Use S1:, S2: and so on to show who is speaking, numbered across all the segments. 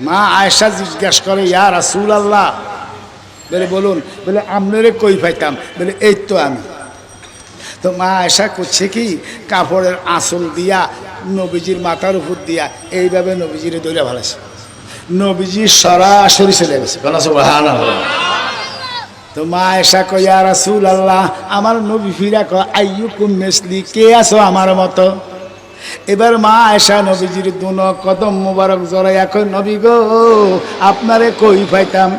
S1: মা আয়েশা জিজ্ঞেস করে, ইয়া রাসূলুল্লাহ, বলে বলুন, বলে আপনারে কই পাইতাম? বলে এই তো আমি। তো মা আয়েশা করছে কি, কাপড়ের আঁচল দিয়া নবীজির মাথার উপর দিয়া এইভাবে নবীজিরে ধরে ভালোছে। নবীজি সরাসরি চলে গেছে। সুবহানাল্লাহ। তো মা আয়েশা কয়, ইয়া রাসূলুল্লাহ, আমার নবী ফিরা কয়, আইয়ুকুম মিসলি, কে আছো আমার মতো? এবার মা আয়েশা নবীজির দুনো কদম মোবারক জড়াইয়া কয়, নবী গো, আপনারে কই পাইতাম?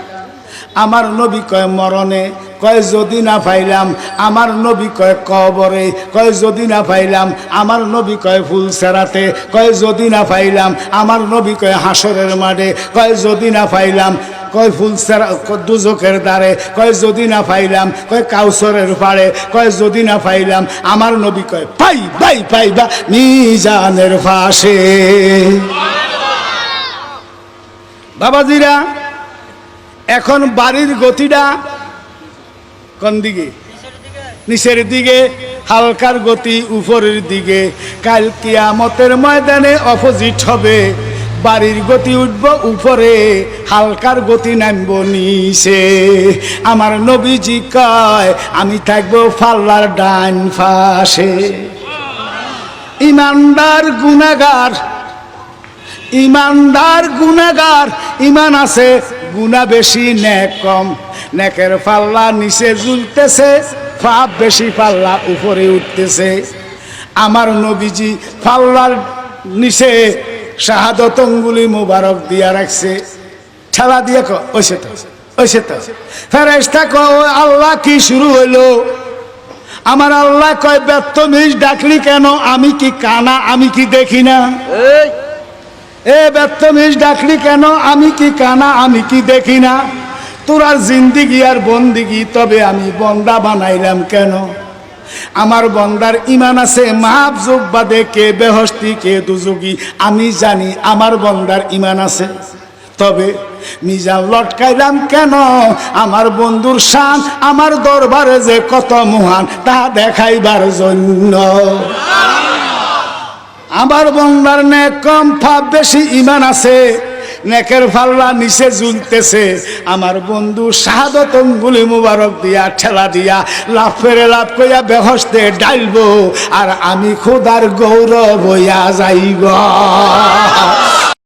S1: আমার নবী কয় মরণে, কয় যদি না পাইলাম। আমার নবী কয় কবরে, কয় যদি না পাইলাম। আমার নবী কয় ফুল সেরাতে, কয় যদি না পাইলাম। আমার নবী কয় হাসরের মাঠে, কয় যদি না পাইলাম। কয় ফুল সেরা দুজকের দ্বারে, কয় যদি না পাইলাম। কয় কাউসরের পাড়ে, কয় যদি না পাইলাম। আমার নবী কয় পাইবা মিজানের পাশে। বাবাজিরা, এখন বাড়ির গতিটা কোন দিকে? নিচের দিকে। হালকার গতি উপরের দিকে। কাল কিয়ামতের ময়দানে অপোজিট হবে। বাড়ির গতি উঠব উপরে, হালকার গতি নামব নিচে। আমার নবীজি কয়, আমি থাকবো পাল্লার ডান পাশে। ইমানদার গুনাহগার, ইমানদার গুনাহগার, ইমান আছে গুনাহ বেশি নেক কম। নেকের পাল্লা নিচে ঝুলতেছে, পাপ বেশি পাল্লা উপরে উঠতেছে। আমার নবীজি পাল্লার নিচে শাহাদত আঙ্গুলি মোবারক দিয়া রাখছে, ঠেলা দিয়ে ওইসে তো ওইসে তো। ফেরেশতা কয়, আল্লাহ কি শুরু হইলো? আমার আল্লাহ কয়, বেত্তমিজ ডাকলি কেন? আমি কি কানা? আমি কি দেখি না? এ বেত্তমিজ ডাকলি কেন? আমি কি কানা? আমি কি দেখি না? তোরা জিন্দিগি আর বন্দিগি, তবে আমি বন্দা বানাইলাম কেন? আমার বন্দার ইমান আছে, মাহজুব বাদে কে বেহস্তি কে দুজুগি আমি জানি। আমার বন্দার ইমান আছে, তবে মিজান লটকাইলাম কেন? আমার বন্ধুর শান আমার দরবারে যে কত মহান, তা দেখাইবার জন্য। আমার বন্দার নেক কম, পাপ বেশি, ইমান আছে, নেকের পাল্লা নিচে ঝুলতেছে। আমার বন্ধু শাহাদত আঙ্গুলি মুবারক দিয়া ঠেলা দিয়া লাভ ফেরে লাভ কইয়া বেহস্তে ডাইলবো, আর আমি খোদার গৌরব হইয়া যাইব।